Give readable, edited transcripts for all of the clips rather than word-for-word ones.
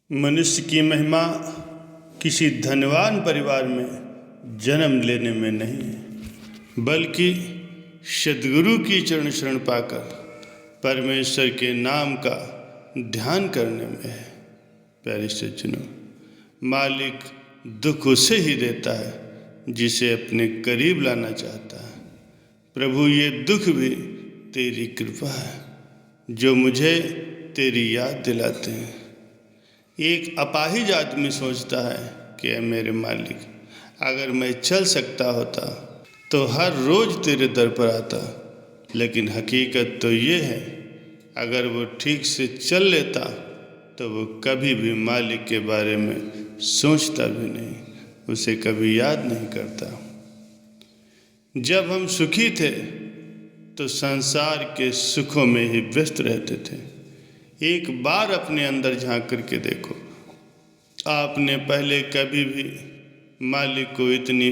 मनुष्य की महिमा किसी धनवान परिवार में जन्म लेने में नहीं है, बल्कि सद्गुरु की चरण शरण पाकर परमेश्वर के नाम का ध्यान करने में है। प्यारे सज्जनों, मालिक दुख उसे ही देता है जिसे अपने करीब लाना चाहता है। प्रभु, ये दुख भी तेरी कृपा है जो मुझे तेरी याद दिलाते हैं। एक अपाहिज आदमी सोचता है कि ऐ मेरे मालिक, अगर मैं चल सकता होता तो हर रोज़ तेरे दर पर आता, लेकिन हकीकत तो ये है, अगर वो ठीक से चल लेता तो वो कभी भी मालिक के बारे में सोचता भी नहीं, उसे कभी याद नहीं करता। जब हम सुखी थे तो संसार के सुखों में ही व्यस्त रहते थे। एक बार अपने अंदर झांक करके देखो, आपने पहले कभी भी मालिक को इतनी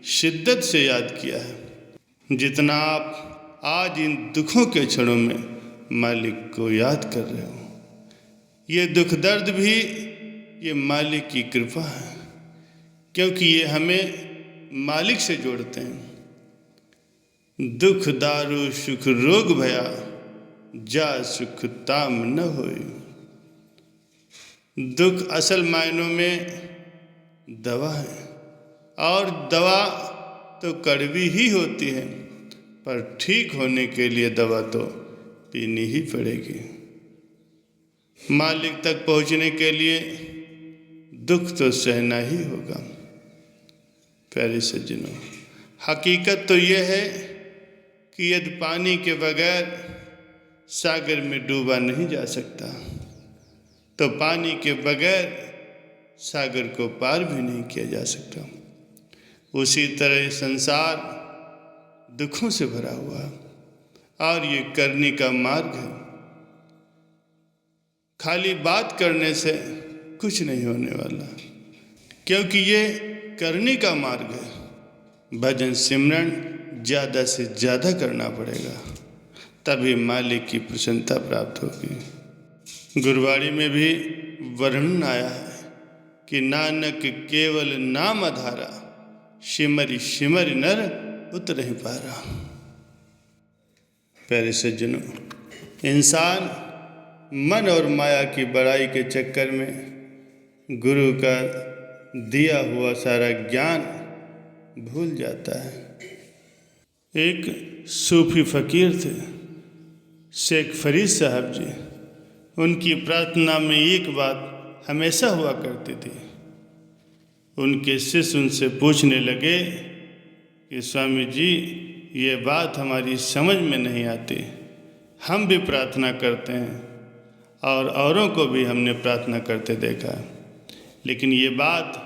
शिद्दत से याद किया है जितना आप आज इन दुखों के क्षणों में मालिक को याद कर रहे हो। ये दुख दर्द भी ये मालिक की कृपा है, क्योंकि ये हमें मालिक से जोड़ते हैं। दुख दारू सुख रोग भया, जा सुख ताम न होई। दुख असल मायनों में दवा है, और दवा तो कड़वी ही होती है, पर ठीक होने के लिए दवा तो पीनी ही पड़ेगी। मालिक तक पहुंचने के लिए दुख तो सहना ही होगा। प्यारे सज्जनों, हकीकत तो यह है कि यदि पानी के बगैर सागर में डूबा नहीं जा सकता, तो पानी के बगैर सागर को पार भी नहीं किया जा सकता। उसी तरह संसार दुखों से भरा हुआ है, और ये करने का मार्ग है। खाली बात करने से कुछ नहीं होने वाला, क्योंकि ये करने का मार्ग है। भजन सिमरन ज़्यादा से ज़्यादा करना पड़ेगा, तभी मालिक की प्रसन्नता प्राप्त होगी। गुरबाणी में भी वर्णन आया है कि नानक केवल नाम आधारा, सिमरि सिमरि नर उतरहि पारा। प्यारे सज्जनों, इंसान मन और माया की बड़ाई के चक्कर में गुरु का दिया हुआ सारा ज्ञान भूल जाता है। एक सूफी फ़कीर थे, शेख फरीद साहब जी। उनकी प्रार्थना में एक बात हमेशा हुआ करती थी। उनके शिष्य उनसे पूछने लगे कि स्वामी जी, ये बात हमारी समझ में नहीं आती। हम भी प्रार्थना करते हैं और औरों को भी हमने प्रार्थना करते देखा, लेकिन ये बात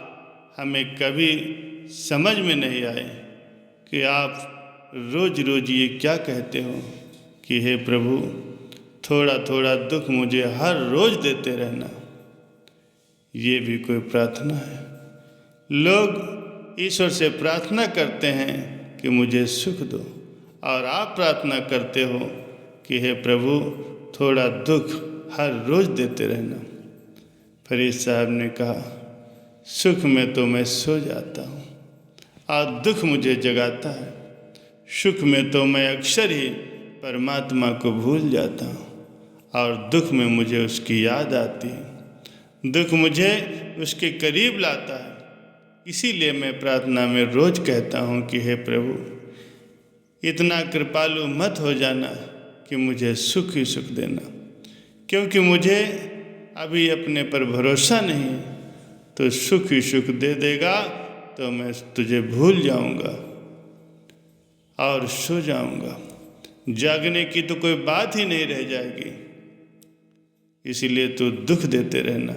हमें कभी समझ में नहीं आई कि आप रोज़ रोज़ ये क्या कहते हो कि हे प्रभु, थोड़ा थोड़ा दुख मुझे हर रोज़ देते रहना। ये भी कोई प्रार्थना है? लोग ईश्वर से प्रार्थना करते हैं कि मुझे सुख दो, और आप प्रार्थना करते हो कि हे प्रभु, थोड़ा दुख हर रोज़ देते रहना। फरीद साहब ने कहा, सुख में तो मैं सो जाता हूँ और दुख मुझे जगाता है। सुख में तो मैं अक्सर ही परमात्मा को भूल जाता हूँ, और दुख में मुझे उसकी याद आती है। दुख मुझे उसके करीब लाता है। इसीलिए मैं प्रार्थना में रोज़ कहता हूँ कि हे प्रभु, इतना कृपालु मत हो जाना कि मुझे सुख ही सुख देना, क्योंकि मुझे अभी अपने पर भरोसा नहीं है। तो सुख ही सुख दे देगा तो मैं तुझे भूल जाऊंगा और सो जाऊंगा। जागने की तो कोई बात ही नहीं रह जाएगी। इसीलिए तो दुख देते रहना,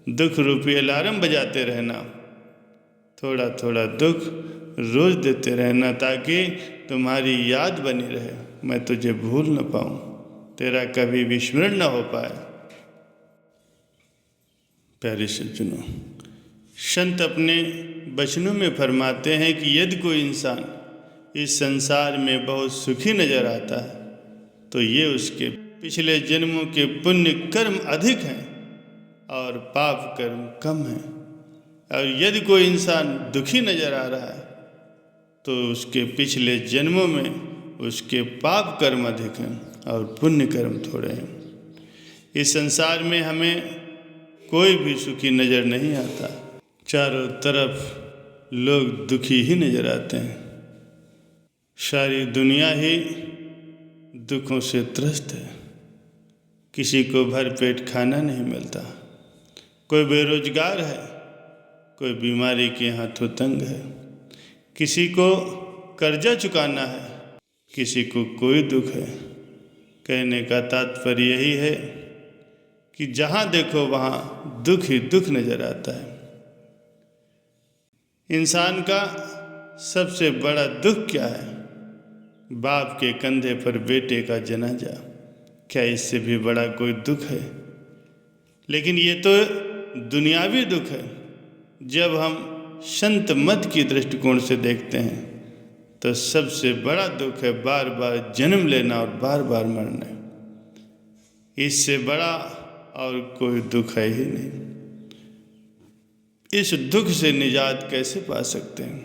दुख रूपी अलार्म बजाते रहना, थोड़ा थोड़ा दुख रोज़ देते रहना, ताकि तुम्हारी याद बनी रहे, मैं तुझे भूल न पाऊँ, तेरा कभी विस्मरण न हो पाए। प्यारे सज्जनों, संत अपने वचनों में फरमाते हैं कि यदि कोई इंसान इस संसार में बहुत सुखी नजर आता है तो ये उसके पिछले जन्मों के पुण्य कर्म अधिक हैं और पाप कर्म कम है। और यदि कोई इंसान दुखी नजर आ रहा है तो उसके पिछले जन्मों में उसके पाप कर्म अधिक हैं और पुण्य कर्म थोड़े हैं। इस संसार में हमें कोई भी सुखी नज़र नहीं आता, चारों तरफ लोग दुखी ही नज़र आते हैं। सारी दुनिया ही दुखों से त्रस्त है। किसी को भरपेट खाना नहीं मिलता, कोई बेरोजगार है, कोई बीमारी के हाथों तंग है, किसी को कर्जा चुकाना है, किसी को कोई दुख है। कहने का तात्पर्य यही है कि जहाँ देखो वहाँ दुख ही दुख नजर आता है। इंसान का सबसे बड़ा दुख क्या है? बाप के कंधे पर बेटे का जनाजा। क्या इससे भी बड़ा कोई दुख है? लेकिन ये तो दुनियावी दुख है। जब हम संत मत की दृष्टिकोण से देखते हैं तो सबसे बड़ा दुख है बार बार जन्म लेना और बार बार मरना। इससे बड़ा और कोई दुख है ही नहीं। इस दुख से निजात कैसे पा सकते हैं?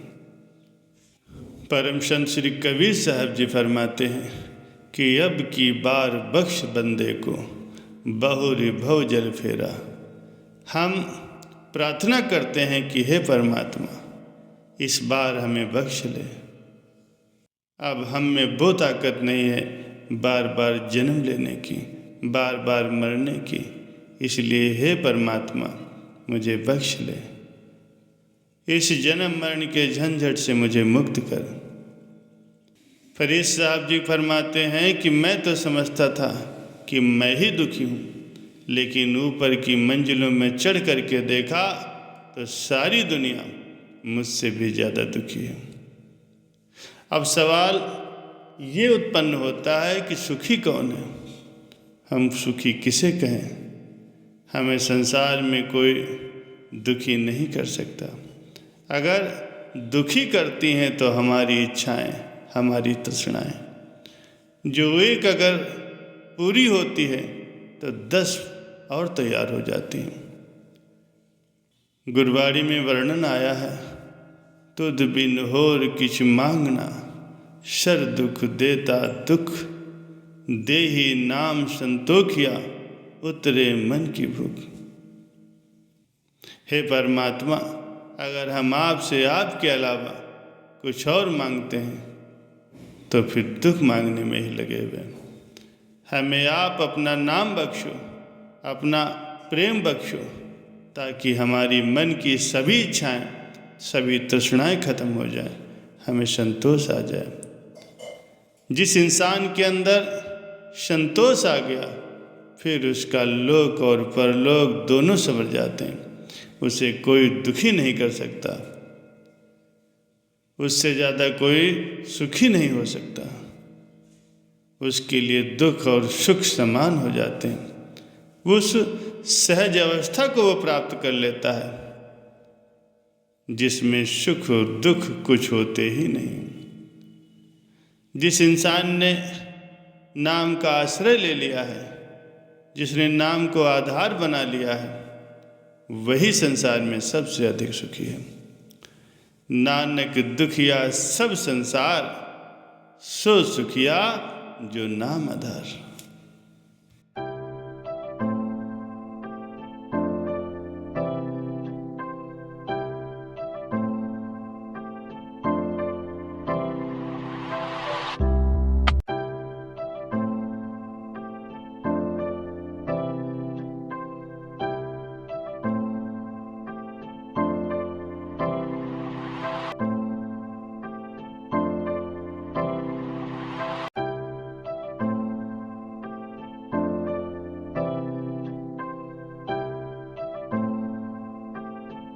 परम संत श्री कबीर साहब जी फरमाते हैं कि अब की बार बख्श बंदे को बहुरी भव जल फेरा। हम प्रार्थना करते हैं कि हे परमात्मा, इस बार हमें बख्श ले। अब हम में वो ताकत नहीं है बार बार जन्म लेने की, बार बार मरने की। इसलिए हे परमात्मा, मुझे बख्श ले। इस जन्म मरण के झंझट से मुझे मुक्त कर। फरीद साहब जी फरमाते हैं कि मैं तो समझता था कि मैं ही दुखी हूँ, लेकिन ऊपर की मंजिलों में चढ़ करके देखा तो सारी दुनिया मुझसे भी ज़्यादा दुखी है। अब सवाल ये उत्पन्न होता है कि सुखी कौन है? हम सुखी किसे कहें? हमें संसार में कोई दुखी नहीं कर सकता। अगर दुखी करती हैं तो हमारी इच्छाएं, हमारी तृष्णाएं। जो एक अगर पूरी होती है तो 10 और तैयार हो जाती हैं। गुरबाणी में वर्णन आया है, तुध बिन होर किछ मांगना, शर दुख देता दुख, देही नाम संतोखिया, उतरे मन की भूख। हे परमात्मा, अगर हम आपसे आपके अलावा कुछ और मांगते हैं तो फिर दुख मांगने में ही लगे हुए। हमें आप अपना नाम बख्शो, अपना प्रेम बख्शो, ताकि हमारी मन की सभी इच्छाएं, सभी तृष्णाएं खत्म हो जाएं, हमें संतोष आ जाए। जिस इंसान के अंदर संतोष आ गया, फिर उसका लोक और परलोक दोनों संवर जाते हैं। उसे कोई दुखी नहीं कर सकता, उससे ज़्यादा कोई सुखी नहीं हो सकता। उसके लिए दुख और सुख समान हो जाते हैं। उस सहज अवस्था को वो प्राप्त कर लेता है जिसमें सुख और दुख कुछ होते ही नहीं। जिस इंसान ने नाम का आश्रय ले लिया है, जिसने नाम को आधार बना लिया है, वही संसार में सबसे अधिक सुखी है। नानक दुखिया सब संसार, सो सुखिया जो नाम आधार।